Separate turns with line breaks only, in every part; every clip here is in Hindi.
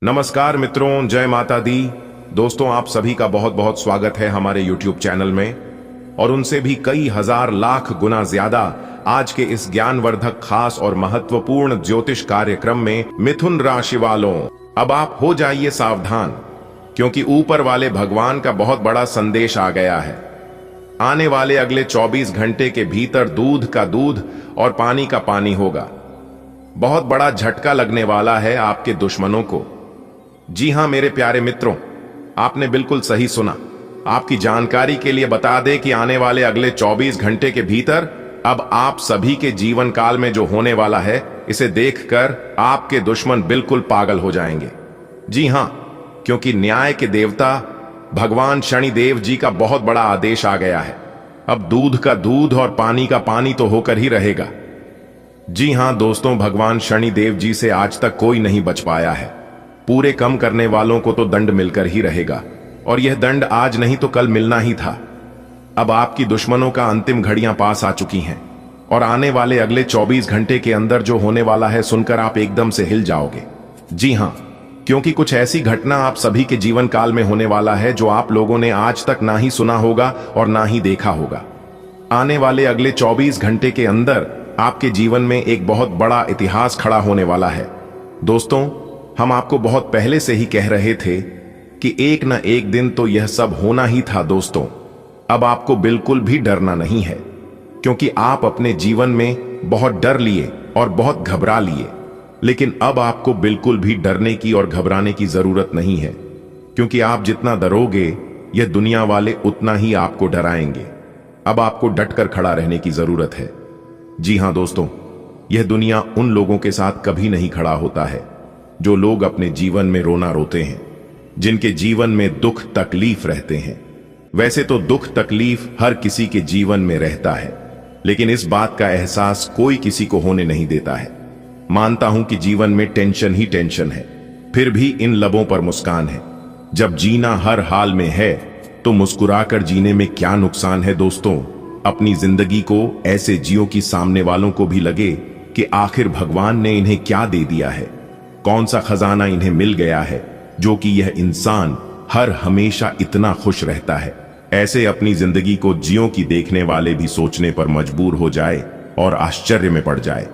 नमस्कार मित्रों, जय माता दी। दोस्तों, आप सभी का बहुत बहुत स्वागत है हमारे YouTube चैनल में। और उनसे भी कई हजार लाख गुना ज्यादा आज के इस ज्ञानवर्धक, खास और महत्वपूर्ण ज्योतिष कार्यक्रम में मिथुन राशि वालों, अब आप हो जाइए सावधान, क्योंकि ऊपर वाले भगवान का बहुत बड़ा संदेश आ गया है। आने वाले अगले 24 घंटे के भीतर दूध का दूध और पानी का पानी होगा। बहुत बड़ा झटका लगने वाला है आपके दुश्मनों को। जी हां मेरे प्यारे मित्रों, आपने बिल्कुल सही सुना। आपकी जानकारी के लिए बता दें कि आने वाले अगले 24 घंटे के भीतर अब आप सभी के जीवन काल में जो होने वाला है, इसे देखकर आपके दुश्मन बिल्कुल पागल हो जाएंगे। जी हां, क्योंकि न्याय के देवता भगवान शनिदेव जी का बहुत बड़ा आदेश आ गया है। अब दूध का दूध और पानी का पानी तो होकर ही रहेगा। जी हां दोस्तों, भगवान शनिदेव जी से आज तक कोई नहीं बच पाया है। पूरे कम करने वालों को तो दंड मिलकर ही रहेगा, और यह दंड आज नहीं तो कल मिलना ही था। अब आपकी दुश्मनों का अंतिम घड़ियां पास आ चुकी हैं, और आने वाले अगले 24 घंटे के अंदर जो होने वाला है सुनकर आप एकदम से हिल जाओगे। जी हां, क्योंकि कुछ ऐसी घटना आप सभी के जीवन काल में होने वाला है जो आप लोगों ने आज तक ना ही सुना होगा और ना ही देखा होगा। आने वाले अगले 24 घंटे के अंदर आपके जीवन में एक बहुत बड़ा इतिहास खड़ा होने वाला है। दोस्तों, हम आपको बहुत पहले से ही कह रहे थे कि एक न एक दिन तो यह सब होना ही था। दोस्तों, अब आपको बिल्कुल भी डरना नहीं है, क्योंकि आप अपने जीवन में बहुत डर लिए और बहुत घबरा लिए। लेकिन अब आपको बिल्कुल भी डरने की और घबराने की जरूरत नहीं है, क्योंकि आप जितना डरोगे यह दुनिया वाले उतना ही आपको डराएंगे। अब आपको डटकर खड़ा रहने की जरूरत है। जी हां दोस्तों, यह दुनिया उन लोगों के साथ कभी नहीं खड़ा होता है जो लोग अपने जीवन में रोना रोते हैं, जिनके जीवन में दुख तकलीफ रहते हैं। वैसे तो दुख तकलीफ हर किसी के जीवन में रहता है, लेकिन इस बात का एहसास कोई किसी को होने नहीं देता है। मानता हूं कि जीवन में टेंशन ही टेंशन है, फिर भी इन लबों पर मुस्कान है। जब जीना हर हाल में है तो मुस्कुराकर जीने में क्या नुकसान है। दोस्तों, अपनी जिंदगी को ऐसे जियो कि सामने वालों को भी लगे कि आखिर भगवान ने इन्हें क्या दे दिया है, कौन सा खजाना इन्हें मिल गया है, जो कि यह इंसान हर हमेशा इतना खुश रहता है। ऐसे अपनी जिंदगी को जियो की देखने वाले भी सोचने पर मजबूर हो जाए और आश्चर्य में पड़ जाए।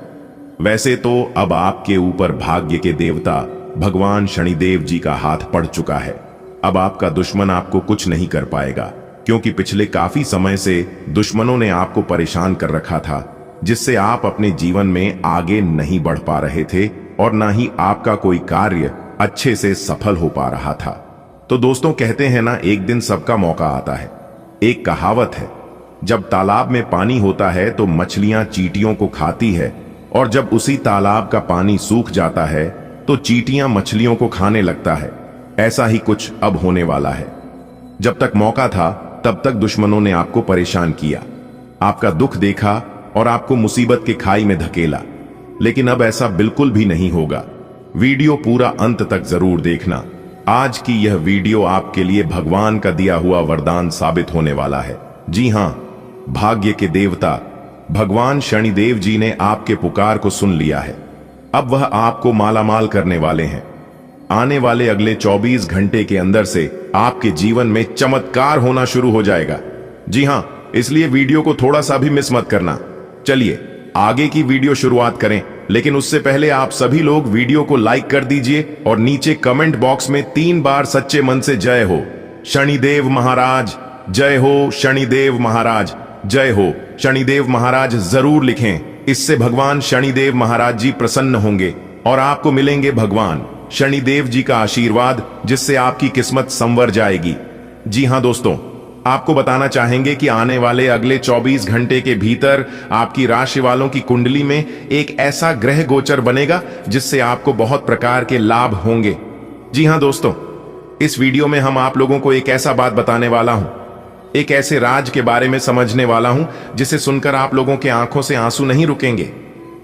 वैसे तो अब आपके ऊपर भाग्य के देवता भगवान शनिदेव जी का हाथ पड़ चुका है। अब आपका दुश्मन आपको कुछ नहीं कर पाएगा, क्योंकि पिछले काफी समय से दुश्मनों ने आपको परेशान कर रखा था, जिससे आप अपने जीवन में आगे नहीं बढ़ पा रहे थे और ना ही आपका कोई कार्य अच्छे से सफल हो पा रहा था। तो दोस्तों, कहते हैं ना, एक दिन सबका मौका आता है। एक कहावत है, जब तालाब में पानी होता है तो मछलियां चींटियों को खाती है, और जब उसी तालाब का पानी सूख जाता है तो चींटियां मछलियों को खाने लगता है। ऐसा ही कुछ अब होने वाला है। जब तक मौका था तब तक दुश्मनों ने आपको परेशान किया, आपका दुख देखा और आपको मुसीबत के खाई में धकेला। लेकिन अब ऐसा बिल्कुल भी नहीं होगा। वीडियो पूरा अंत तक जरूर देखना। आज की यह वीडियो आपके लिए भगवान का दिया हुआ वरदान साबित होने वाला है। जी हां, भाग्य के देवता भगवान शनिदेव जी ने आपके पुकार को सुन लिया है। अब वह आपको मालामाल करने वाले हैं। आने वाले अगले 24 घंटे के अंदर से आपके जीवन में चमत्कार होना शुरू हो जाएगा। जी हां, इसलिए वीडियो को थोड़ा सा भी मिस मत करना। चलिए आगे की वीडियो शुरुआत करें, लेकिन उससे पहले आप सभी लोग वीडियो को लाइक कर दीजिए और नीचे कमेंट बॉक्स में 3 बार सच्चे मन से जय हो शनिदेव महाराज, जय हो शनिदेव महाराज, जय हो शनिदेव महाराज जरूर लिखें। इससे भगवान शनिदेव महाराज जी प्रसन्न होंगे और आपको मिलेंगे भगवान शनिदेव जी का आशीर्वाद, जिससे आपकी किस्मत संवर जाएगी। जी हां दोस्तों, आपको बताना चाहेंगे कि आने वाले अगले 24 घंटे के भीतर आपकी राशि वालों की कुंडली में एक ऐसा ग्रह गोचर बनेगा जिससे आपको बहुत प्रकार के लाभ होंगे। जी हां दोस्तों, इस वीडियो में हम आप लोगों को एक ऐसा बात बताने वाला हूं, एक ऐसे राज के बारे में समझने वाला हूं जिसे सुनकर आप लोगों के आंखों से आंसू नहीं रुकेंगे।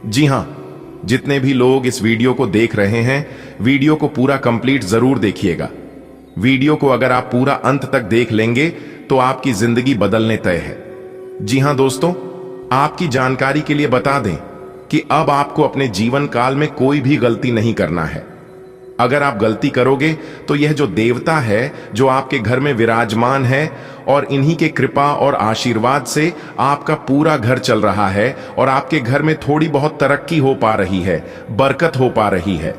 जी हां, जितने भी लोग इस वीडियो को देख रहे हैं, वीडियो को पूरा कंप्लीट जरूर देखिएगा। वीडियो को अगर आप पूरा अंत तक देख लेंगे तो आपकी जिंदगी बदलने तय है। जी हां दोस्तों, आपकी जानकारी के लिए बता दें कि अब आपको अपने जीवन काल में कोई भी गलती नहीं करना है। अगर आप गलती करोगे तो यह जो देवता है जो आपके घर में विराजमान है और इन्हीं के कृपा और आशीर्वाद से आपका पूरा घर चल रहा है और आपके घर में थोड़ी बहुत तरक्की हो पा रही है, बरकत हो पा रही है।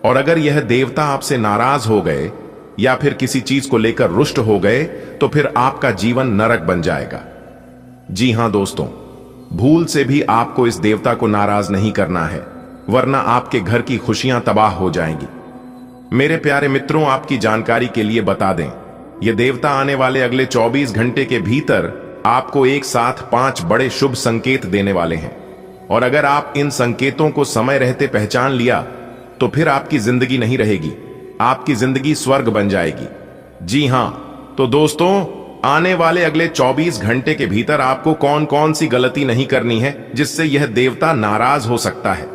और अगर यह देवता आपसे नाराज हो गए या फिर किसी चीज को लेकर रुष्ट हो गए तो फिर आपका जीवन नरक बन जाएगा। जी हां दोस्तों, भूल से भी आपको इस देवता को नाराज नहीं करना है, वरना आपके घर की खुशियां तबाह हो जाएंगी। मेरे प्यारे मित्रों, आपकी जानकारी के लिए बता दें, यह देवता आने वाले अगले 24 घंटे के भीतर आपको एक साथ 5 बड़े शुभ संकेत देने वाले हैं। और अगर आप इन संकेतों को समय रहते पहचान लिया तो फिर आपकी जिंदगी नहीं रहेगी, आपकी जिंदगी स्वर्ग बन जाएगी। जी हां, तो दोस्तों, आने वाले अगले 24 घंटे के भीतर आपको कौन कौन सी गलती नहीं करनी है जिससे यह देवता नाराज हो सकता है।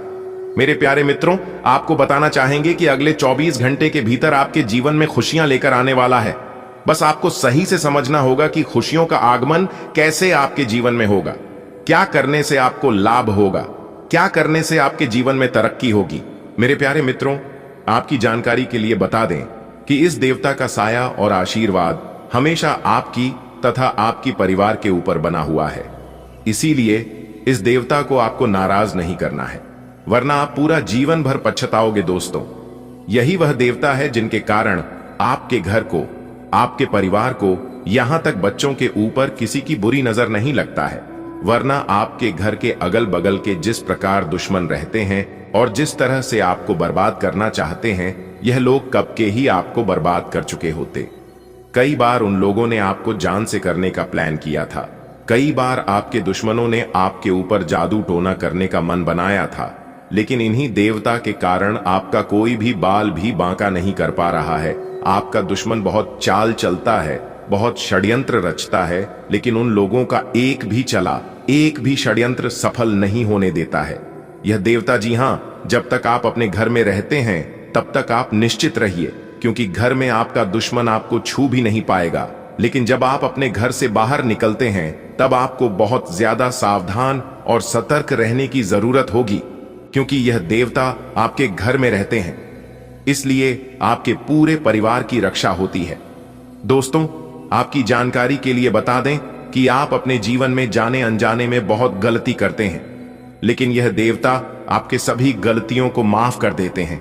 मेरे प्यारे मित्रों, आपको बताना चाहेंगे कि अगले 24 घंटे के भीतर आपके जीवन में खुशियां लेकर आने वाला है। बस आपको सही से समझना होगा कि खुशियों का आगमन कैसे आपके जीवन में होगा, क्या करने से आपको लाभ होगा, क्या करने से आपके जीवन में तरक्की होगी। मेरे प्यारे मित्रों, आपकी जानकारी के लिए बता दें कि इस देवता का साया और आशीर्वाद हमेशा आपकी तथा आपकी परिवार के ऊपर बना हुआ है। इसीलिए इस देवता को आपको नाराज नहीं करना है, वरना आप पूरा जीवन भर पछताओगे। दोस्तों, यही वह देवता है जिनके कारण आपके घर को, आपके परिवार को, यहां तक बच्चों के ऊपर किसी की बुरी नजर नहीं लगता है। वरना आपके घर के अगल बगल के जिस प्रकार दुश्मन रहते हैं और जिस तरह से आपको बर्बाद करना चाहते हैं, यह लोग कब के ही आपको बर्बाद कर चुके होते। कई बार उन लोगों ने आपको जान से करने का प्लान किया था, कई बार आपके दुश्मनों ने आपके ऊपर जादू टोना करने का मन बनाया था, लेकिन इन्हीं देवता के कारण आपका कोई भी बाल भी बांका नहीं कर पा रहा है। आपका दुश्मन बहुत चाल चलता है, बहुत षड्यंत्र रचता है, लेकिन उन लोगों का एक भी षड्यंत्र सफल नहीं होने देता है यह देवता। जी हां, जब तक आप अपने घर में रहते हैं तब तक आप निश्चित रहिए, क्योंकि घर में आपका दुश्मन आपको छू भी नहीं पाएगा। लेकिन जब आप अपने घर से बाहर निकलते हैं तब आपको बहुत ज्यादा सावधान और सतर्क रहने की जरूरत होगी, क्योंकि यह देवता आपके घर में रहते हैं, इसलिए आपके पूरे परिवार की रक्षा होती है। दोस्तों, आपकी जानकारी के लिए बता दें कि आप अपने जीवन में जाने अनजाने में बहुत गलती करते हैं, लेकिन यह देवता आपके सभी गलतियों को माफ कर देते हैं।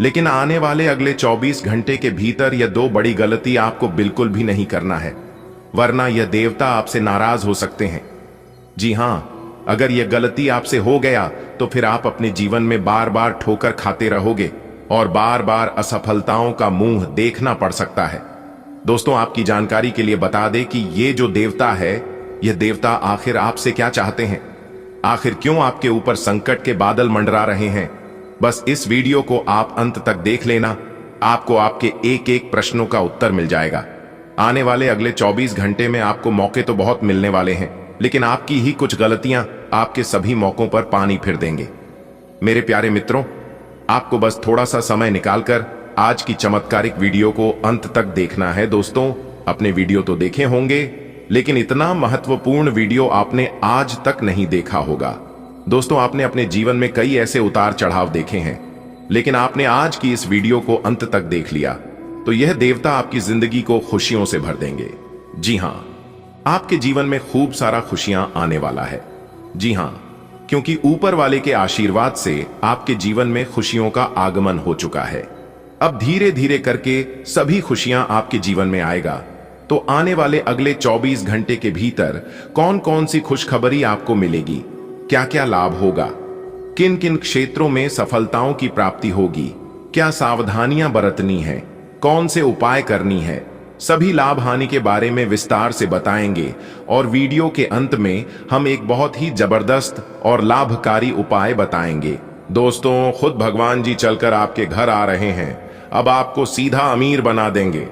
लेकिन आने वाले अगले 24 घंटे के भीतर यह 2 बड़ी गलती आपको बिल्कुल भी नहीं करना है, वरना यह देवता आपसे नाराज हो सकते हैं। जी हां, अगर यह गलती आपसे हो गया तो फिर आप अपने जीवन में बार बार ठोकर खाते रहोगे और बार बार असफलताओं का मुंह देखना पड़ सकता है। दोस्तों, आपकी जानकारी के लिए बता दें कि ये जो देवता है, यह देवता आखिर आपसे क्या चाहते हैं, आखिर क्यों आपके ऊपर संकट के बादल मंडरा रहे हैं। बस इस वीडियो को आप अंत तक देख लेना, आपको आपके एक एक प्रश्नों का उत्तर मिल जाएगा। आने वाले अगले 24 घंटे में आपको मौके तो बहुत मिलने वाले हैं, लेकिन आपकी ही कुछ गलतियां आपके सभी मौकों पर पानी फिर देंगे। मेरे प्यारे मित्रों, आपको बस थोड़ा सा समय निकालकर आज की चमत्कारिक वीडियो को अंत तक देखना है। दोस्तों, अपने वीडियो तो देखे होंगे, लेकिन इतना महत्वपूर्ण वीडियो आपने आज तक नहीं देखा होगा। दोस्तों, आपने अपने जीवन में कई ऐसे उतार चढ़ाव देखे हैं, लेकिन आपने आज की इस वीडियो को अंत तक देख लिया तो यह देवता आपकी जिंदगी को खुशियों से भर देंगे। जी हां, आपके जीवन में खूब सारा खुशियां आने वाला है। जी हां, क्योंकि ऊपर वाले के आशीर्वाद से आपके जीवन में खुशियों का आगमन हो चुका है। अब धीरे धीरे करके सभी खुशियां आपके जीवन में आएगा। तो आने वाले अगले 24 घंटे के भीतर कौन कौन सी खुशखबरी आपको मिलेगी, क्या क्या लाभ होगा, किन किन क्षेत्रों में सफलताओं की प्राप्ति होगी, क्या सावधानियां बरतनी है, कौन से उपाय करनी है, सभी लाभ हानि के बारे में विस्तार से बताएंगे। और वीडियो के अंत में हम एक बहुत ही जबरदस्त और लाभकारी उपाय बताएंगे। दोस्तों, खुद भगवान जी चलकर आपके घर आ रहे हैं, अब आपको सीधा अमीर बना देंगे।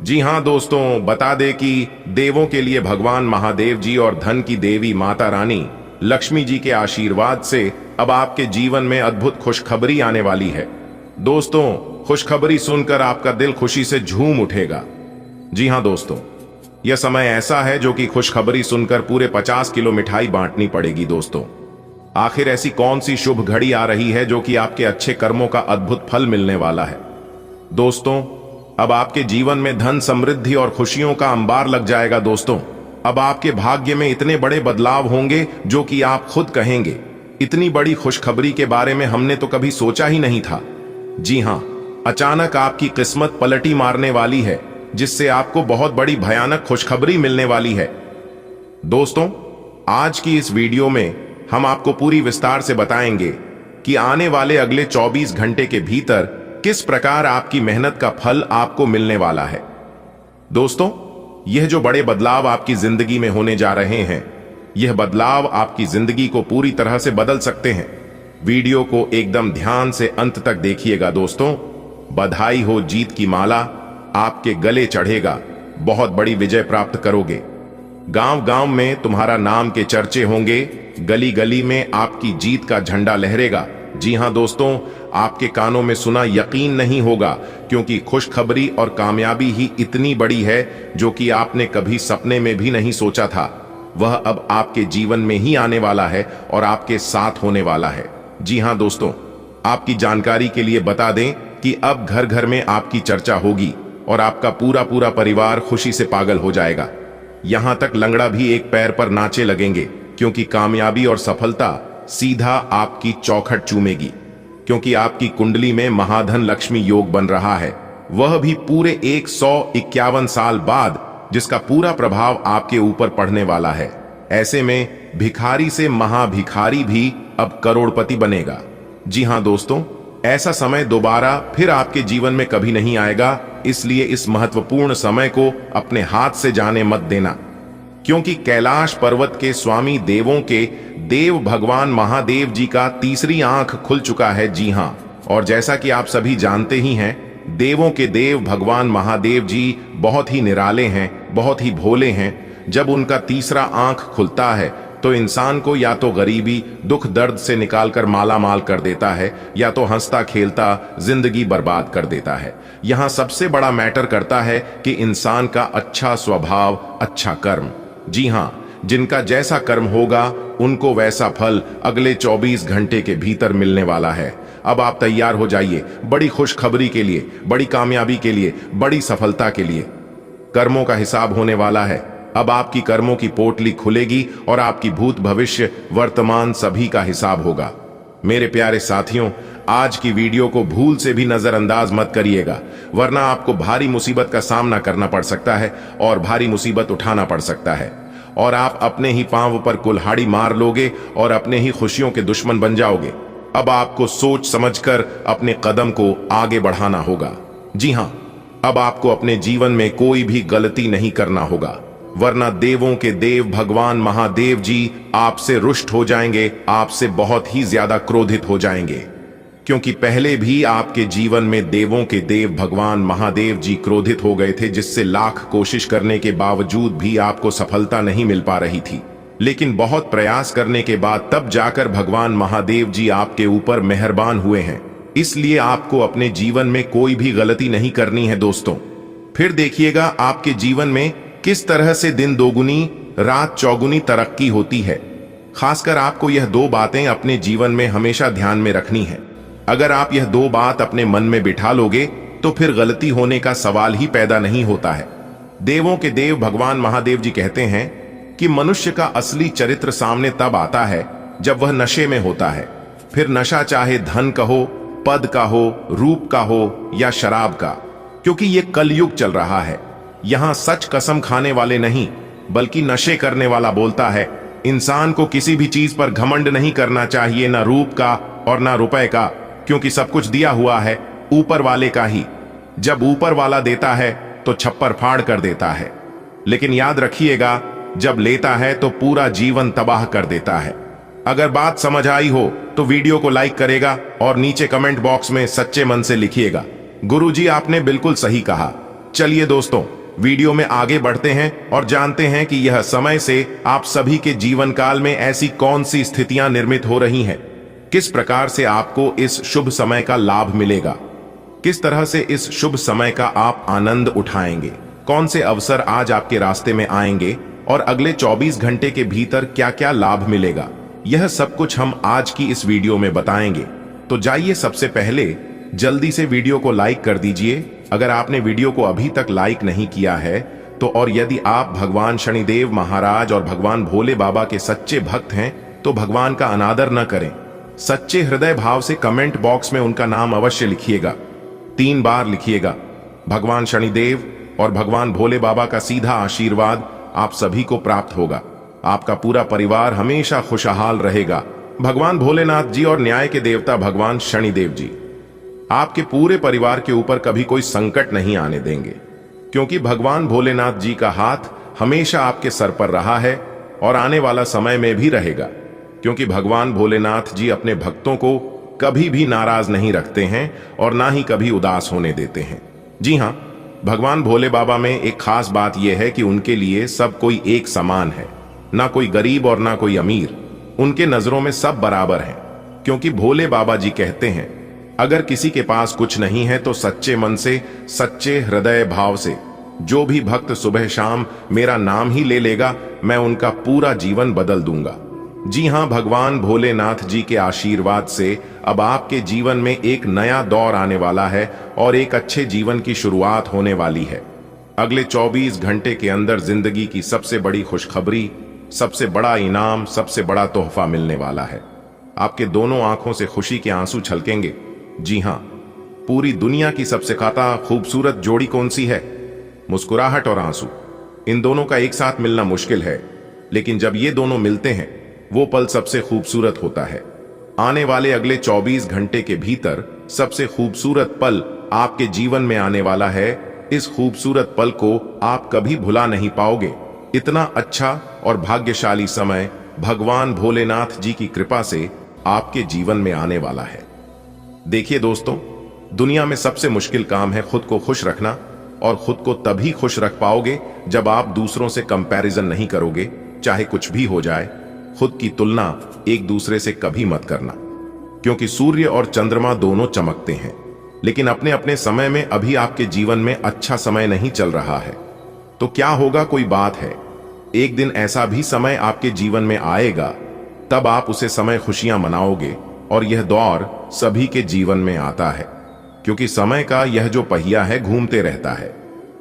जी हां दोस्तों, बता दें कि देवों के लिए भगवान महादेव जी और धन की देवी माता रानी लक्ष्मी जी के आशीर्वाद से अब आपके जीवन में अद्भुत खुशखबरी आने वाली है। दोस्तों, खुशखबरी सुनकर आपका दिल खुशी से झूम उठेगा। जी हां दोस्तों, यह समय ऐसा है जो कि खुशखबरी सुनकर पूरे 50 किलो मिठाई बांटनी पड़ेगी। दोस्तों, आखिर ऐसी कौन सी शुभ घड़ी आ रही है जो कि आपके अच्छे कर्मों का अद्भुत फल मिलने वाला है। दोस्तों, अब आपके जीवन में धन, समृद्धि और खुशियों का अंबार लग जाएगा। दोस्तों, अब आपके भाग्य में इतने बड़े बदलाव होंगे जो कि आप खुद कहेंगे, इतनी बड़ी खुशखबरी के बारे में हमने तो कभी सोचा ही नहीं था। जी हां, अचानक आपकी किस्मत पलटी मारने वाली है, जिससे आपको बहुत बड़ी भयानक खुशखबरी मिलने वाली है। दोस्तों, आज की इस वीडियो में हम आपको पूरी विस्तार से बताएंगे कि आने वाले अगले 24 घंटे के भीतर किस प्रकार आपकी मेहनत का फल आपको मिलने वाला है। दोस्तों, यह जो बड़े बदलाव आपकी जिंदगी में होने जा रहे हैं, यह बदलाव आपकी जिंदगी को पूरी तरह से बदल सकते हैं। वीडियो को एकदम ध्यान से अंत तक देखिएगा। दोस्तों, बधाई हो, जीत की माला आपके गले चढ़ेगा, बहुत बड़ी विजय प्राप्त करोगे। गांव गांव में तुम्हारा नाम के चर्चे होंगे, गली गली में आपकी जीत का झंडा लहरेगा। जी हां दोस्तों, आपके कानों में सुना यकीन नहीं होगा, क्योंकि खुशखबरी और कामयाबी ही इतनी बड़ी है जो कि आपने कभी सपने में भी नहीं सोचा था। वह अब आपके जीवन में ही आने वाला है और आपके साथ होने वाला है। जी हां दोस्तों, आपकी जानकारी के लिए बता दें कि अब घर घर में आपकी चर्चा होगी और आपका पूरा पूरा परिवार खुशी से पागल हो जाएगा। यहां तक लंगड़ा भी एक पैर पर नाचे लगेंगे, क्योंकि कामयाबी और सफलता सीधा आपकी चौखट चूमेगी। क्योंकि आपकी कुंडली में महाधन लक्ष्मी योग बन रहा है, वह भी पूरे 151 साल बाद, जिसका पूरा प्रभाव आपके ऊपर पड़ने वाला है। ऐसे में भिखारी से महाभिखारी भी अब करोड़पति बनेगा। जी हां दोस्तों, ऐसा समय दोबारा फिर आपके जीवन में कभी नहीं आएगा, इसलिए इस महत्वपूर्ण समय को अपने हाथ से जाने मत देना। क्योंकि कैलाश पर्वत के स्वामी देवों के देव भगवान महादेव जी का तीसरी आंख खुल चुका है। जी हां, और जैसा कि आप सभी जानते ही हैं, देवों के देव भगवान महादेव जी बहुत ही निराले हैं, बहुत ही भोले हैं। जब उनका तीसरा आंख खुलता है तो इंसान को या तो गरीबी, दुख, दर्द से निकालकर माला माल कर देता है, या तो हंसता खेलता जिंदगी बर्बाद कर देता है। यहां सबसे बड़ा मैटर करता है कि इंसान का अच्छा स्वभाव, अच्छा कर्म। जी हां, जिनका जैसा कर्म होगा उनको वैसा फल अगले 24 घंटे के भीतर मिलने वाला है। अब आप तैयार हो जाइए बड़ी खुशखबरी के लिए, बड़ी कामयाबी के लिए, बड़ी सफलता के लिए। कर्मों का हिसाब होने वाला है। अब आपकी कर्मों की पोटली खुलेगी और आपकी भूत, भविष्य, वर्तमान सभी का हिसाब होगा। मेरे प्यारे साथियों, आज की वीडियो को भूल से भी नजरअंदाज मत करिएगा, वरना आपको भारी मुसीबत का सामना करना पड़ सकता है और भारी मुसीबत उठाना पड़ सकता है, और आप अपने ही पांव पर कुल्हाड़ी मार लोगे और अपने ही खुशियों के दुश्मन बन जाओगे। अब आपको सोच समझकर अपने कदम को आगे बढ़ाना होगा। जी हां, अब आपको अपने जीवन में कोई भी गलती नहीं करना होगा, वरना देवों के देव भगवान महादेव जी आपसे रुष्ट हो जाएंगे, आपसे बहुत ही ज्यादा क्रोधित हो जाएंगे। क्योंकि पहले भी आपके जीवन में देवों के देव भगवान महादेव जी क्रोधित हो गए थे, जिससे लाख कोशिश करने के बावजूद भी आपको सफलता नहीं मिल पा रही थी। लेकिन बहुत प्रयास करने के बाद तब जाकर भगवान महादेव जी आपके ऊपर मेहरबान हुए हैं। इसलिए आपको अपने जीवन में कोई भी गलती नहीं करनी है दोस्तों। फिर देखिएगा आपके जीवन में किस तरह से दिन दोगुनी रात चौगुनी तरक्की होती है। खासकर आपको यह दो बातें अपने जीवन में हमेशा ध्यान में रखनी है। अगर आप यह दो बात अपने मन में बिठा लोगे तो फिर गलती होने का सवाल ही पैदा नहीं होता है। देवों के देव भगवान महादेव जी कहते हैं कि मनुष्य का असली चरित्र सामने तब आता है जब वह नशे में होता है। फिर नशा चाहे धन का हो, पद का हो, रूप का हो या शराब का, क्योंकि ये कलयुग चल रहा है। यहां सच कसम खाने वाले नहीं बल्कि नशे करने वाला बोलता है। इंसान को किसी भी चीज पर घमंड नहीं करना चाहिए, ना रूप का और ना रुपए का, क्योंकि सब कुछ दिया हुआ है ऊपर वाले का ही। जब ऊपर वाला देता है तो छप्पर फाड़ कर देता है, लेकिन याद रखिएगा जब लेता है तो पूरा जीवन तबाह कर देता है। अगर बात समझ आई हो तो वीडियो को लाइक करेगा और नीचे कमेंट बॉक्स में सच्चे मन से लिखिएगा, गुरुजी आपने बिल्कुल सही कहा। चलिए दोस्तों, वीडियो में आगे बढ़ते हैं और जानते हैं कि यह समय से आप सभी के जीवन काल में ऐसी कौन सी स्थितियां निर्मित हो रही हैं, किस प्रकार से आपको इस शुभ समय का लाभ मिलेगा, किस तरह से इस शुभ समय का आप आनंद उठाएंगे, कौन से अवसर आज आपके रास्ते में आएंगे और अगले 24 घंटे के भीतर क्या क्या लाभ मिलेगा, यह सब कुछ हम आज की इस वीडियो में बताएंगे। तो जाइए सबसे पहले जल्दी से वीडियो को लाइक कर दीजिए अगर आपने वीडियो को अभी तक लाइक नहीं किया है तो। और यदि आप भगवान शनिदेव महाराज और भगवान भोले बाबा के सच्चे भक्त हैं तो भगवान का अनादर न करें। सच्चे हृदय भाव से कमेंट बॉक्स में उनका नाम अवश्य लिखिएगा, 3 बार लिखिएगा। भगवान शनिदेव और भगवान भोले बाबा का सीधा आशीर्वाद आप सभी को प्राप्त होगा। आपका पूरा परिवार हमेशा खुशहाल रहेगा। भगवान भोलेनाथ जी और न्याय के देवता भगवान शनिदेव जी आपके पूरे परिवार के ऊपर कभी कोई संकट नहीं आने देंगे, क्योंकि भगवान भोलेनाथ जी का हाथ हमेशा आपके सर पर रहा है और आने वाला समय में भी रहेगा, क्योंकि भगवान भोलेनाथ जी अपने भक्तों को कभी भी नाराज नहीं रखते हैं और ना ही कभी उदास होने देते हैं। जी हाँ, भगवान भोले बाबा में एक खास बात यह है कि उनके लिए सब कोई एक समान है, ना कोई गरीब और ना कोई अमीर। उनके नजरों में सब बराबर हैं, क्योंकि भोले बाबा जी कहते हैं अगर किसी के पास कुछ नहीं है तो सच्चे मन से, सच्चे हृदय भाव से जो भी भक्त सुबह शाम मेरा नाम ही ले लेगा, मैं उनका पूरा जीवन बदल दूंगा। जी हां, भगवान भोलेनाथ जी के आशीर्वाद से अब आपके जीवन में एक नया दौर आने वाला है और एक अच्छे जीवन की शुरुआत होने वाली है। अगले 24 घंटे के अंदर जिंदगी की सबसे बड़ी खुशखबरी, सबसे बड़ा इनाम, सबसे बड़ा तोहफा मिलने वाला है। आपके दोनों आंखों से खुशी के आंसू छलकेंगे। जी हां, पूरी दुनिया की सबसे ज्यादा खूबसूरत जोड़ी कौन सी है? मुस्कुराहट और आंसू। इन दोनों का एक साथ मिलना मुश्किल है, लेकिन जब ये दोनों मिलते हैं वो पल सबसे खूबसूरत होता है। आने वाले अगले 24 घंटे के भीतर सबसे खूबसूरत पल आपके जीवन में आने वाला है। इस खूबसूरत पल को आप कभी भुला नहीं पाओगे। इतना अच्छा और भाग्यशाली समय भगवान भोलेनाथ जी की कृपा से आपके जीवन में आने वाला है। देखिए दोस्तों, दुनिया में सबसे मुश्किल काम है खुद को खुश रखना, और खुद को तभी खुश रख पाओगे जब आप दूसरों से कंपैरिजन नहीं करोगे। चाहे कुछ भी हो जाए, खुद की तुलना एक दूसरे से कभी मत करना, क्योंकि सूर्य और चंद्रमा दोनों चमकते हैं, लेकिन अपने अपने समय में अभी आपके जीवन में अच्छा समय नहीं चल रहा है। तो क्या होगा, कोई बात है, एक दिन ऐसा भी समय आपके जीवन में आएगा, तब आप उसे समय खुशियां मनाओगे। और यह दौर सभी के जीवन में आता है, क्योंकि समय का यह जो पहिया है घूमते रहता है।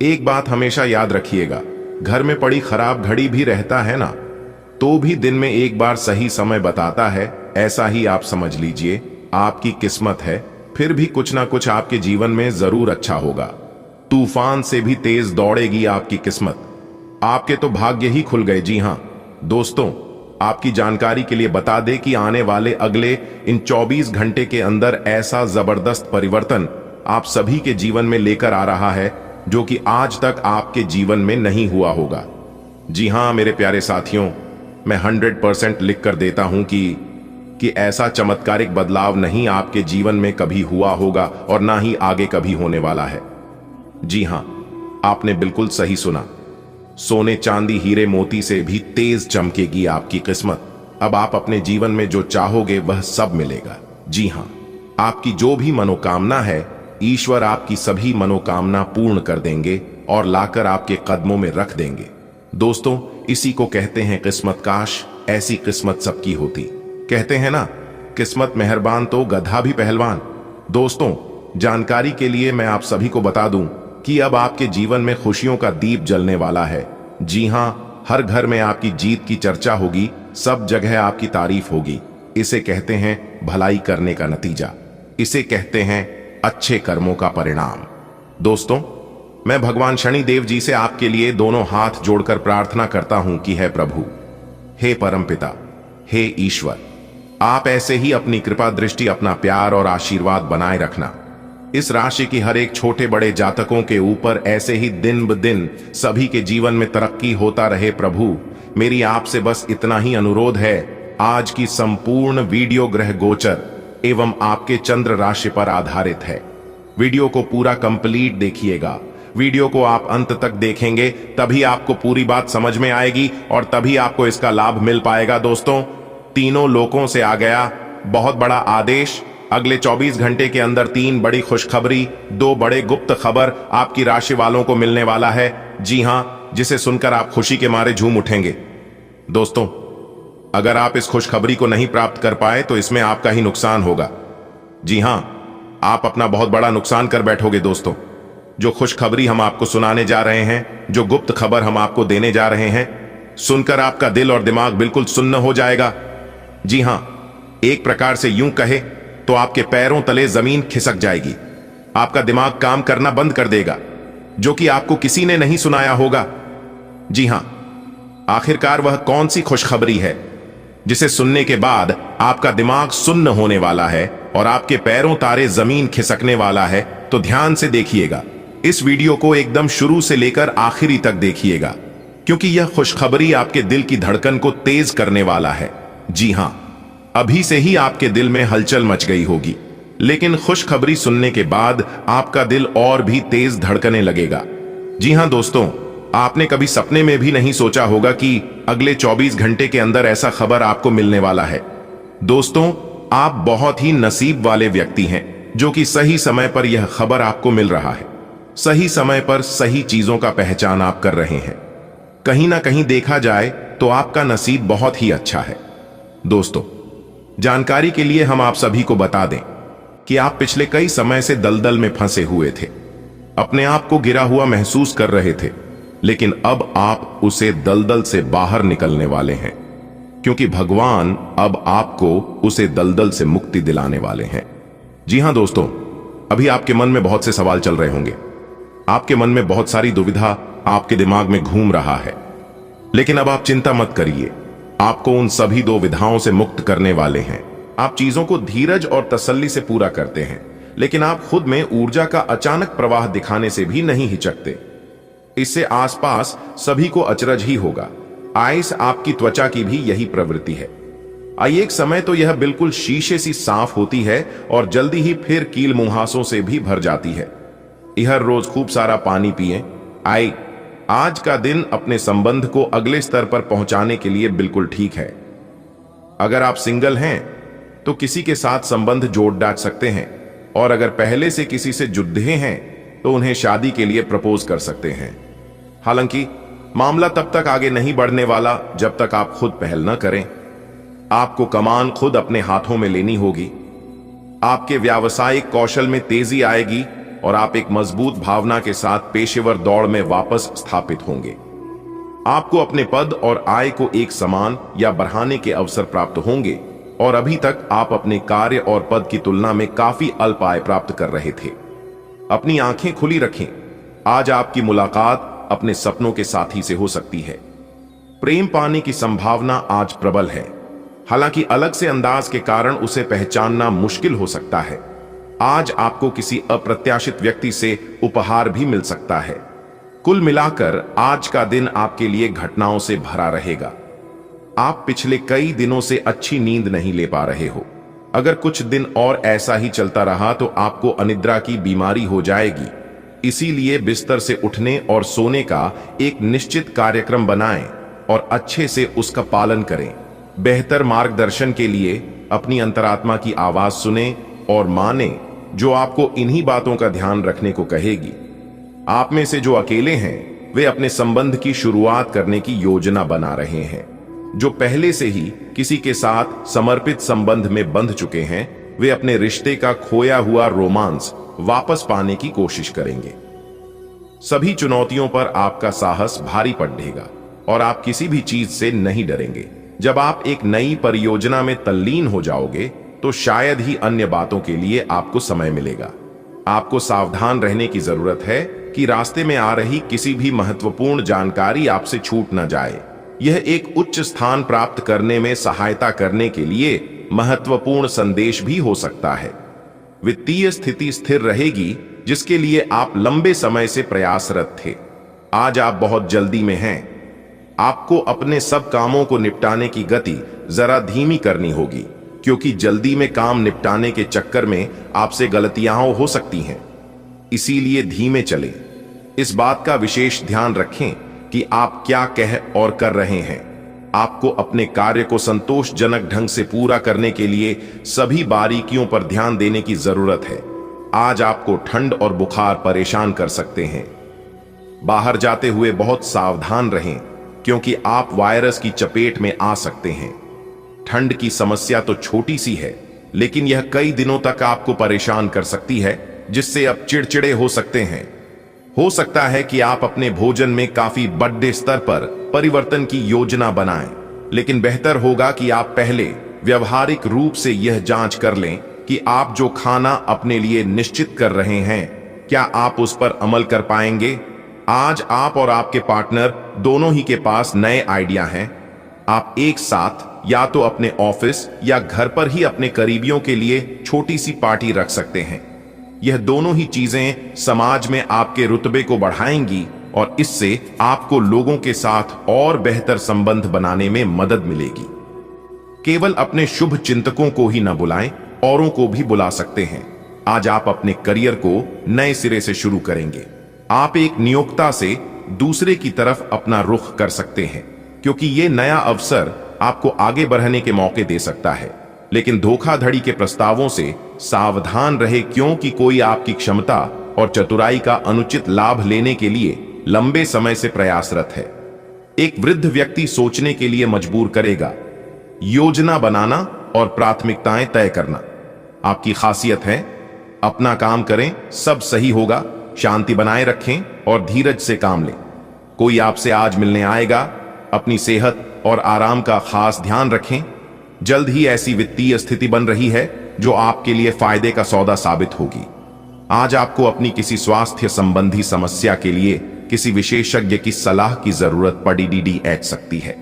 एक बात हमेशा याद रखिएगा, घर में पड़ी खराब घड़ी भी रहता है ना, तो भी दिन में एक बार सही समय बताता है। ऐसा ही आप समझ लीजिए, आपकी किस्मत है, फिर भी कुछ ना कुछ आपके जीवन में जरूर अच्छा होगा। तूफान से भी तेज दौड़ेगी आपकी किस्मत। आपके तो भाग्य ही खुल गए। जी हां दोस्तों, आपकी जानकारी के लिए बता दें कि आने वाले अगले इन 24 घंटे के अंदर ऐसा जबरदस्त परिवर्तन आप सभी के जीवन में लेकर आ रहा है जो कि आज तक आपके जीवन में नहीं हुआ होगा। जी हां मेरे प्यारे साथियों, मैं 100% लिख कर देता हूं कि ऐसा चमत्कारिक बदलाव नहीं आपके जीवन में कभी हुआ होगा और ना ही आगे कभी होने वाला है। जी हां, आपने बिल्कुल सही सुना। सोने चांदी हीरे मोती से भी तेज चमकेगी आपकी किस्मत। अब आप अपने जीवन में जो चाहोगे वह सब मिलेगा। जी हां, आपकी जो भी मनोकामना है, ईश्वर आपकी सभी मनोकामना पूर्ण कर देंगे और लाकर आपके कदमों में रख देंगे। दोस्तों, इसी को कहते हैं किस्मत। काश ऐसी किस्मत सबकी होती। कहते हैं ना, किस्मत मेहरबान तो गधा भी पहलवान। दोस्तों, जानकारी के लिए मैं आप सभी को बता दूं कि अब आपके जीवन में खुशियों का दीप जलने वाला है। जी हां, हर घर में आपकी जीत की चर्चा होगी, सब जगह आपकी तारीफ होगी। इसे कहते हैं भलाई करने का नतीजा, इसे कहते हैं अच्छे कर्मों का परिणाम। दोस्तों, मैं भगवान शनिदेव जी से आपके लिए दोनों हाथ जोड़कर प्रार्थना करता हूं कि हे प्रभु, हे परमपिता, हे ईश्वर, आप ऐसे ही अपनी कृपा दृष्टि, अपना प्यार और आशीर्वाद बनाए रखना। इस राशि की हर एक छोटे बड़े जातकों के ऊपर ऐसे ही दिन ब दिन सभी के जीवन में तरक्की होता रहे। प्रभु, मेरी आपसे बस इतना ही अनुरोध है। आज की संपूर्ण वीडियो ग्रह गोचर एवं आपके चंद्र राशि पर आधारित है। वीडियो को पूरा कंप्लीट देखिएगा। वीडियो को आप अंत तक देखेंगे तभी आपको पूरी बात समझ में आएगी और तभी आपको इसका लाभ मिल पाएगा। दोस्तों, तीनों लोकों से आ गया बहुत बड़ा आदेश। अगले 24 घंटे के अंदर 3 बड़ी खुशखबरी, 2 बड़े गुप्त खबर आपकी राशि वालों को मिलने वाला है। जी हां, जिसे सुनकर आप खुशी के मारे झूम उठेंगे। दोस्तों, अगर आप इस खुशखबरी को नहीं प्राप्त कर पाए तो इसमें आपका ही नुकसान होगा। जी हां, आप अपना बहुत बड़ा नुकसान कर बैठोगे दोस्तों। जो खुशखबरी हम आपको सुनाने जा रहे हैं, जो गुप्त खबर हम आपको देने जा रहे हैं, सुनकर आपका दिल और दिमाग बिल्कुल सुन्न हो जाएगा। जी हां, एक प्रकार से यूं कहे तो आपके पैरों तले जमीन खिसक जाएगी। आपका दिमाग काम करना बंद कर देगा, जो कि आपको किसी ने नहीं सुनाया होगा। जी हां, आखिरकार वह कौन सी खुशखबरी है जिसे सुनने के बाद आपका दिमाग सुन्न होने वाला है और आपके पैरों तारे जमीन खिसकने वाला है? तो ध्यान से देखिएगा, इस वीडियो को एकदम शुरू से लेकर आखिरी तक देखिएगा, क्योंकि यह खुशखबरी आपके दिल की धड़कन को तेज करने वाला है। जी हां, अभी से ही आपके दिल में हलचल मच गई होगी, लेकिन खुशखबरी सुनने के बाद आपका दिल और भी तेज धड़कने लगेगा। जी हां दोस्तों, आपने कभी सपने में भी नहीं सोचा होगा कि अगले 24 घंटे के अंदर ऐसा खबर आपको मिलने वाला है। दोस्तों, आप बहुत ही नसीब वाले व्यक्ति हैं जो कि सही समय पर यह खबर आपको मिल रहा है। सही समय पर सही चीजों का पहचान आप कर रहे हैं। कहीं ना कहीं देखा जाए तो आपका नसीब बहुत ही अच्छा है। दोस्तों, जानकारी के लिए हम आप सभी को बता दें कि आप पिछले कई समय से दलदल में फंसे हुए थे, अपने आप को गिरा हुआ महसूस कर रहे थे, लेकिन अब आप उसे दलदल से बाहर निकलने वाले हैं, क्योंकि भगवान अब आपको उसे दलदल से मुक्ति दिलाने वाले हैं। जी हां दोस्तों, अभी आपके मन में बहुत से सवाल चल रहे होंगे, आपके मन में बहुत सारी दुविधा आपके दिमाग में घूम रहा है, लेकिन अब आप चिंता मत करिए, आपको उन सभी दुविधाओं से मुक्त करने वाले हैं। आप चीजों को धीरज और तसल्ली से पूरा करते हैं, लेकिन आप खुद में ऊर्जा का अचानक प्रवाह दिखाने से भी नहीं हिचकते। इससे आसपास सभी को अचरज ही होगा। आइस आपकी त्वचा की भी यही प्रवृत्ति है। आइए, एक समय तो यह बिल्कुल शीशे सी साफ होती है और जल्दी ही फिर कील मुहासों से भी भर जाती है। हर रोज खूब सारा पानी पिएं। आइए, आज का दिन अपने संबंध को अगले स्तर पर पहुंचाने के लिए बिल्कुल ठीक है। अगर आप सिंगल हैं तो किसी के साथ संबंध जोड़ डाल सकते हैं, और अगर पहले से किसी से जुड़े हैं तो उन्हें शादी के लिए प्रपोज कर सकते हैं। हालांकि मामला तब तक आगे नहीं बढ़ने वाला जब तक आप खुद पहल न करें। आपको कमान खुद अपने हाथों में लेनी होगी। आपके व्यावसायिक कौशल में तेजी आएगी और आप एक मजबूत भावना के साथ पेशेवर दौड़ में वापस स्थापित होंगे। आपको अपने पद और आय को एक समान या बढ़ाने के अवसर प्राप्त होंगे, और अभी तक आप अपने कार्य और पद की तुलना में काफी अल्प आय प्राप्त कर रहे थे। अपनी आंखें खुली रखें, आज आपकी मुलाकात अपने सपनों के साथी से हो सकती है। प्रेम पाने की संभावना आज प्रबल है, हालांकि अलग से अंदाज के कारण उसे पहचानना मुश्किल हो सकता है। आज आपको किसी अप्रत्याशित व्यक्ति से उपहार भी मिल सकता है। कुल मिलाकर आज का दिन आपके लिए घटनाओं से भरा रहेगा। आप पिछले कई दिनों से अच्छी नींद नहीं ले पा रहे हो। अगर कुछ दिन और ऐसा ही चलता रहा तो आपको अनिद्रा की बीमारी हो जाएगी। इसीलिए बिस्तर से उठने और सोने का एक निश्चित कार्यक्रम बनाएं और अच्छे से उसका पालन करें। बेहतर मार्गदर्शन के लिए अपनी अंतरात्मा की आवाज सुने और माने, जो आपको इन्हीं बातों का ध्यान रखने को कहेगी। आप में से जो अकेले हैं वे अपने संबंध की शुरुआत करने की योजना बना रहे हैं। जो पहले से ही किसी के साथ समर्पित संबंध में बंध चुके हैं वे अपने रिश्ते का खोया हुआ रोमांस वापस पाने की कोशिश करेंगे। सभी चुनौतियों पर आपका साहस भारी पड़ेगा और आप किसी भी चीज से नहीं डरेंगे। जब आप एक नई परियोजना में तल्लीन हो जाओगे तो शायद ही अन्य बातों के लिए आपको समय मिलेगा। आपको सावधान रहने की जरूरत है कि रास्ते में आ रही किसी भी महत्वपूर्ण जानकारी आपसे छूट न जाए। यह एक उच्च स्थान प्राप्त करने में सहायता करने के लिए महत्वपूर्ण संदेश भी हो सकता है। वित्तीय स्थिति स्थिर रहेगी, जिसके लिए आप लंबे समय से प्रयासरत थे। आज आप बहुत जल्दी में हैं। आपको अपने सब कामों को निपटाने की गति जरा धीमी करनी होगी, क्योंकि जल्दी में काम निपटाने के चक्कर में आपसे गलतियां हो सकती हैं। इसीलिए धीमे चलें। इस बात का विशेष ध्यान रखें कि आप क्या कह और कर रहे हैं। आपको अपने कार्य को संतोषजनक ढंग से पूरा करने के लिए सभी बारीकियों पर ध्यान देने की जरूरत है। आज आपको ठंड और बुखार परेशान कर सकते हैं। बाहर जाते हुए बहुत सावधान रहें, क्योंकि आप वायरस की चपेट में आ सकते हैं। ठंड की समस्या तो छोटी सी है, लेकिन यह कई दिनों तक आपको परेशान कर सकती है, जिससे अब चिड़चिड़े हो सकते हैं। हो सकता है कि आप अपने भोजन में काफी बड़े स्तर पर परिवर्तन की योजना बनाएं, लेकिन बेहतर होगा कि आप पहले व्यवहारिक रूप से यह जांच कर लें कि आप जो खाना अपने लिए निश्चित कर रहे हैं, क्या आप उस पर अमल कर पाएंगे। आज आप और आपके पार्टनर दोनों ही के पास नए आइडिया हैं। आप एक साथ या तो अपने ऑफिस या घर पर ही अपने करीबियों के लिए छोटी सी पार्टी रख सकते हैं। यह दोनों ही चीजें समाज में आपके रुतबे को बढ़ाएंगी और इससे आपको लोगों के साथ और बेहतर संबंध बनाने में मदद मिलेगी। केवल अपने शुभ चिंतकों को ही न बुलाएं, औरों को भी बुला सकते हैं। आज आप अपने करियर को नए सिरे से शुरू करेंगे। आप एक नियोक्ता से दूसरे की तरफ अपना रुख कर सकते हैं, क्योंकि यह नया अवसर आपको आगे बढ़ने के मौके दे सकता है। लेकिन धोखाधड़ी के प्रस्तावों से सावधान रहे, क्योंकि कोई आपकी क्षमता और चतुराई का अनुचित लाभ लेने के लिए लंबे समय से प्रयासरत है। एक वृद्ध व्यक्ति सोचने के लिए मजबूर करेगा। योजना बनाना और प्राथमिकताएं तय करना आपकी खासियत है। अपना काम करें, सब सही होगा। शांति बनाए रखें और धीरज से काम लें। कोई आपसे आज मिलने आएगा। अपनी सेहत और आराम का खास ध्यान रखें। जल्द ही ऐसी वित्तीय स्थिति बन रही है जो आपके लिए फायदे का सौदा साबित होगी। आज आपको अपनी किसी स्वास्थ्य संबंधी समस्या के लिए किसी विशेषज्ञ की सलाह की जरूरत पड़ी सकती है।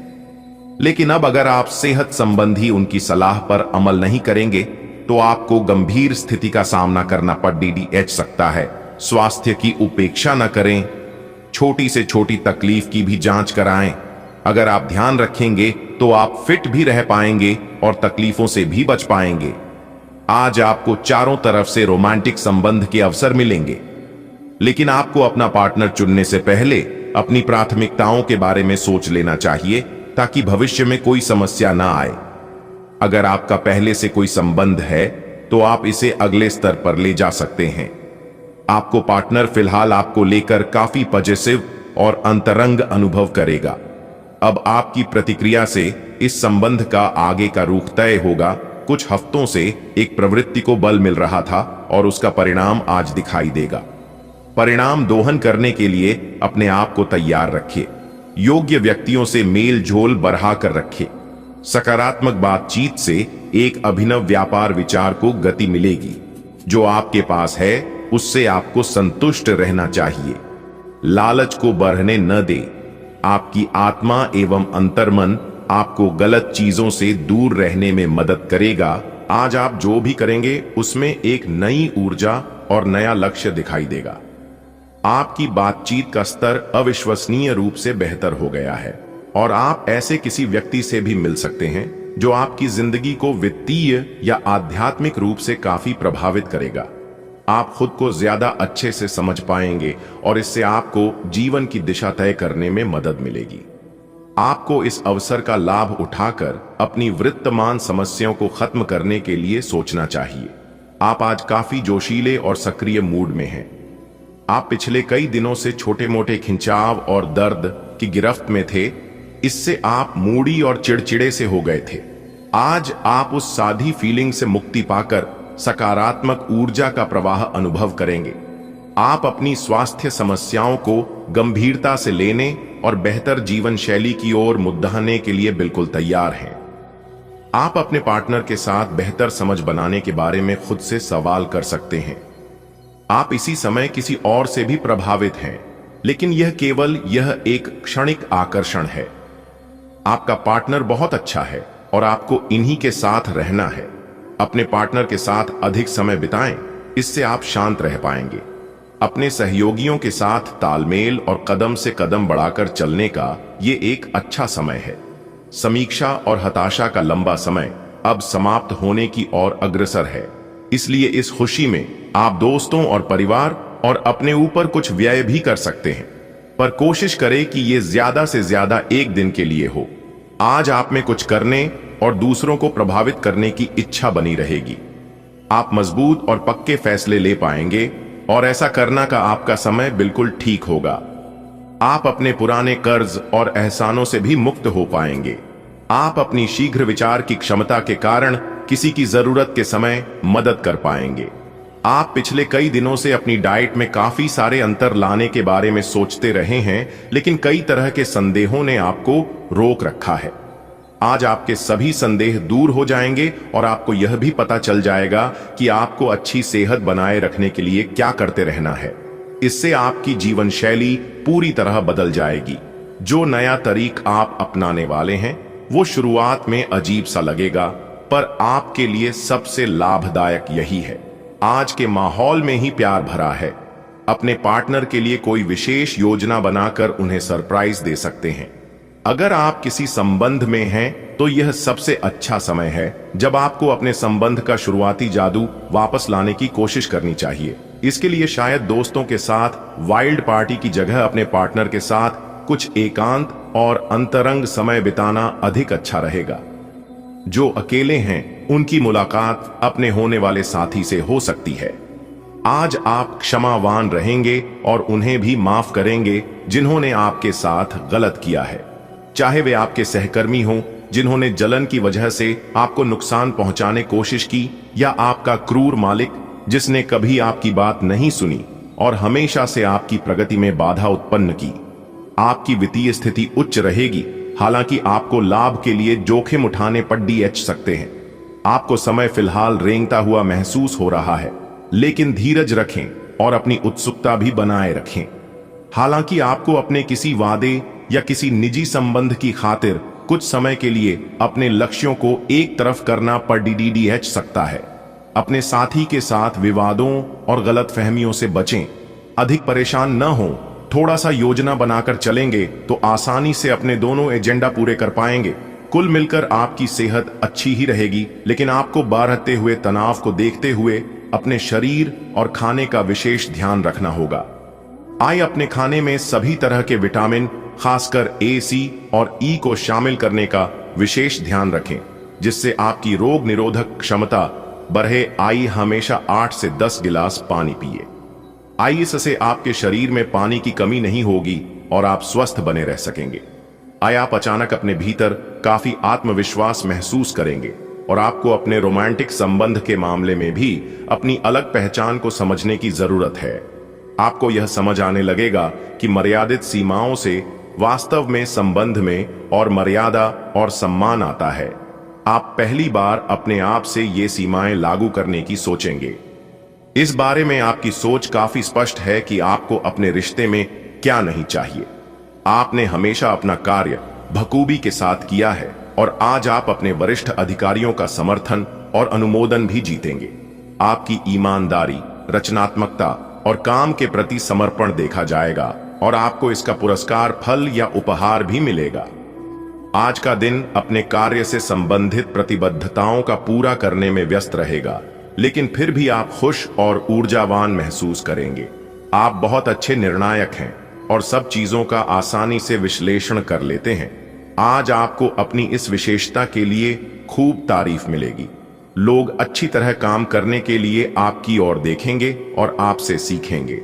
लेकिन अब अगर आप सेहत संबंधी उनकी सलाह पर अमल नहीं करेंगे तो आपको गंभीर स्थिति का सामना करना पड़ सकता है। स्वास्थ्य की उपेक्षा न करें। छोटी से छोटी तकलीफ की भी जांच कराएं। अगर आप ध्यान रखेंगे तो आप फिट भी रह पाएंगे और तकलीफों से भी बच पाएंगे। आज आपको चारों तरफ से रोमांटिक संबंध के अवसर मिलेंगे, लेकिन आपको अपना पार्टनर चुनने से पहले अपनी प्राथमिकताओं के बारे में सोच लेना चाहिए, ताकि भविष्य में कोई समस्या ना आए। अगर आपका पहले से कोई संबंध है तो आप इसे अगले स्तर पर ले जा सकते हैं। आपको पार्टनर फिलहाल आपको लेकर काफी पॉजिटिव और अंतरंग अनुभव करेगा। अब आपकी प्रतिक्रिया से इस संबंध का आगे का रुख तय होगा। कुछ हफ्तों से एक प्रवृत्ति को बल मिल रहा था और उसका परिणाम आज दिखाई देगा। परिणाम दोहन करने के लिए अपने आप को तैयार रखिए। योग्य व्यक्तियों से मेल झोल बढ़ा कर रखिए। सकारात्मक बातचीत से एक अभिनव व्यापार विचार को गति मिलेगी। जो आपके पास है उससे आपको संतुष्ट रहना चाहिए। लालच को बढ़ने न दे। आपकी आत्मा एवं अंतर्मन आपको गलत चीजों से दूर रहने में मदद करेगा। आज आप जो भी करेंगे उसमें एक नई ऊर्जा और नया लक्ष्य दिखाई देगा। आपकी बातचीत का स्तर अविश्वसनीय रूप से बेहतर हो गया है और आप ऐसे किसी व्यक्ति से भी मिल सकते हैं जो आपकी जिंदगी को वित्तीय या आध्यात्मिक रूप से काफी प्रभावित करेगा। आप खुद को ज्यादा अच्छे से समझ पाएंगे और इससे आपको जीवन की दिशा तय करने में मदद मिलेगी। आपको इस अवसर का लाभ उठाकर अपनी वर्तमान समस्याओं को खत्म करने के लिए सोचना चाहिए। आप आज काफी जोशीले और सक्रिय मूड में हैं। आप पिछले कई दिनों से छोटे मोटे खिंचाव और दर्द की गिरफ्त में थे। इससे आप मूडी और चिड़चिड़े से हो गए थे। आज आप उस सादी फीलिंग से मुक्ति पाकर सकारात्मक ऊर्जा का प्रवाह अनुभव करेंगे। आप अपनी स्वास्थ्य समस्याओं को गंभीरता से लेने और बेहतर जीवन शैली की ओर मुद्दाने के लिए बिल्कुल तैयार हैं। आप अपने पार्टनर के साथ बेहतर समझ बनाने के बारे में खुद से सवाल कर सकते हैं। आप इसी समय किसी और से भी प्रभावित हैं, लेकिन यह केवल एक क्षणिक आकर्षण है। आपका पार्टनर बहुत अच्छा है और आपको इन्हीं के साथ रहना है। अपने पार्टनर के साथ अधिक समय बिताएं, इससे आप शांत रह पाएंगे। अपने सहयोगियों के साथ तालमेल और कदम से कदम बढ़ाकर चलने का ये एक अच्छा समय है। समीक्षा और हताशा का लंबा समय अब समाप्त होने की ओर अग्रसर है। इसलिए इस खुशी में आप दोस्तों और परिवार और अपने ऊपर कुछ व्यय भी कर सकते हैं, पर कोशिश करें कि ये ज्यादा से ज्यादा एक दिन के लिए हो। आज आप में कुछ करने और दूसरों को प्रभावित करने की इच्छा बनी रहेगी। आप मजबूत और पक्के फैसले ले पाएंगे और ऐसा करना का आपका समय बिल्कुल ठीक होगा। आप अपने पुराने कर्ज और एहसानों से भी मुक्त हो पाएंगे। आप अपनी शीघ्र विचार की क्षमता के कारण किसी की जरूरत के समय मदद कर पाएंगे। आप पिछले कई दिनों से अपनी डाइट में काफी सारे अंतर लाने के बारे में सोचते रहे हैं, लेकिन कई तरह के संदेहों ने आपको रोक रखा है। आज आपके सभी संदेह दूर हो जाएंगे और आपको यह भी पता चल जाएगा कि आपको अच्छी सेहत बनाए रखने के लिए क्या करते रहना है। इससे आपकी जीवन शैली पूरी तरह बदल जाएगी। जो नया तरीका आप अपनाने वाले हैं वो शुरुआत में अजीब सा लगेगा, पर आपके लिए सबसे लाभदायक यही है। आज के माहौल में ही प्यार भरा है। अपने पार्टनर के लिए कोई विशेष योजना बनाकर उन्हें सरप्राइज दे सकते हैं। अगर आप किसी संबंध में हैं तो यह सबसे अच्छा समय है जब आपको अपने संबंध का शुरुआती जादू वापस लाने की कोशिश करनी चाहिए। इसके लिए शायद दोस्तों के साथ वाइल्ड पार्टी की जगह अपने पार्टनर के साथ कुछ एकांत और अंतरंग समय बिताना अधिक अच्छा रहेगा। जो अकेले हैं उनकी मुलाकात अपने होने वाले साथी से हो सकती है। आज आप क्षमावान रहेंगे और उन्हें भी माफ करेंगे जिन्होंने आपके साथ गलत किया है, चाहे वे आपके सहकर्मी हों जिन्होंने जलन की वजह से आपको नुकसान पहुंचाने कोशिश की, या आपका क्रूर मालिक जिसने कभी आपकी बात नहीं सुनी और हमेशा से आपकी प्रगति में बाधा उत्पन्न की। आपकी वित्तीय स्थिति उच्च रहेगी, हालांकि आपको लाभ के लिए जोखिम उठाने पर डीएच सकते हैं। आपको समय फिलहाल रेंगता हुआ महसूस हो रहा है, लेकिन धीरज रखें और अपनी उत्सुकता भी बनाए रखें। हालांकि आपको अपने किसी वादे या किसी निजी संबंध की खातिर कुछ समय के लिए अपने लक्ष्यों को एक तरफ करना पर डीडीएच सकता है। अपने साथी के साथ विवादों और गलतफहमियों से बचें। अधिक परेशान न हो, थोड़ा सा योजना बनाकर चलेंगे तो आसानी से अपने दोनों एजेंडा पूरे कर पाएंगे। कुल मिलकर आपकी सेहत अच्छी ही रहेगी, लेकिन आपको बढ़ते हुए तनाव को देखते हुए अपने शरीर और खाने का विशेष ध्यान रखना होगा। आइए अपने खाने में सभी तरह के विटामिन, खासकर ए, सी और ई को शामिल करने का विशेष ध्यान रखें, जिससे आपकी रोग निरोधक क्षमता बढ़े। आइए हमेशा 8 से 10 गिलास पानी पिए। आइए इससे आपके शरीर में पानी की कमी नहीं होगी और आप स्वस्थ बने रह सकेंगे। आइए आप अचानक अपने भीतर काफी आत्मविश्वास महसूस करेंगे और आपको अपने रोमांटिक संबंध के मामले में भी अपनी अलग पहचान को समझने की जरूरत है। आपको यह समझ आने लगेगा कि मर्यादित सीमाओं से वास्तव में संबंध में और मर्यादा और सम्मान आता है। आप पहली बार अपने आप से ये सीमाएं लागू करने की सोचेंगे। इस बारे में आपकी सोच काफी स्पष्ट है कि आपको अपने रिश्ते में क्या नहीं चाहिए। आपने हमेशा अपना कार्य बखूबी के साथ किया है और आज आप अपने वरिष्ठ अधिकारियों का समर्थन और अनुमोदन भी जीतेंगे। आपकी ईमानदारी, रचनात्मकता और काम के प्रति समर्पण देखा जाएगा और आपको इसका पुरस्कार, फल या उपहार भी मिलेगा। आज का दिन अपने कार्य से संबंधित प्रतिबद्धताओं का पूरा करने में व्यस्त रहेगा, लेकिन फिर भी आप खुश और ऊर्जावान महसूस करेंगे। आप बहुत अच्छे निर्णायक हैं और सब चीजों का आसानी से विश्लेषण कर लेते हैं। आज आपको अपनी इस विशेषता के लिए खूब तारीफ मिलेगी। लोग अच्छी तरह काम करने के लिए आपकी ओर देखेंगे और आपसे सीखेंगे।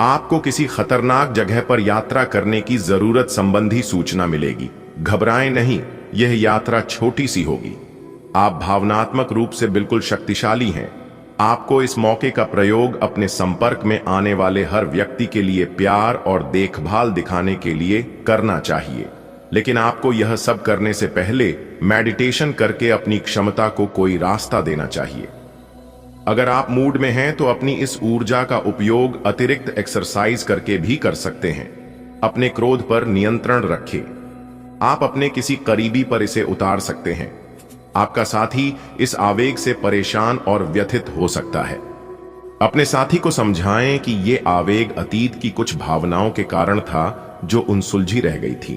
आपको किसी खतरनाक जगह पर यात्रा करने की जरूरत संबंधी सूचना मिलेगी। घबराएं नहीं, यह यात्रा छोटी सी होगी। आप भावनात्मक रूप से बिल्कुल शक्तिशाली हैं। आपको इस मौके का प्रयोग अपने संपर्क में आने वाले हर व्यक्ति के लिए प्यार और देखभाल दिखाने के लिए करना चाहिए, लेकिन आपको यह सब करने से पहले मेडिटेशन करके अपनी क्षमता को कोई रास्ता देना चाहिए। अगर आप मूड में हैं तो अपनी इस ऊर्जा का उपयोग अतिरिक्त एक्सरसाइज करके भी कर सकते हैं। अपने क्रोध पर नियंत्रण रखें। आप अपने किसी करीबी पर इसे उतार सकते हैं। आपका साथी इस आवेग से परेशान और व्यथित हो सकता है। अपने साथी को समझाएं कि ये आवेग अतीत की कुछ भावनाओं के कारण था जो उनसुलझी रह गई थी।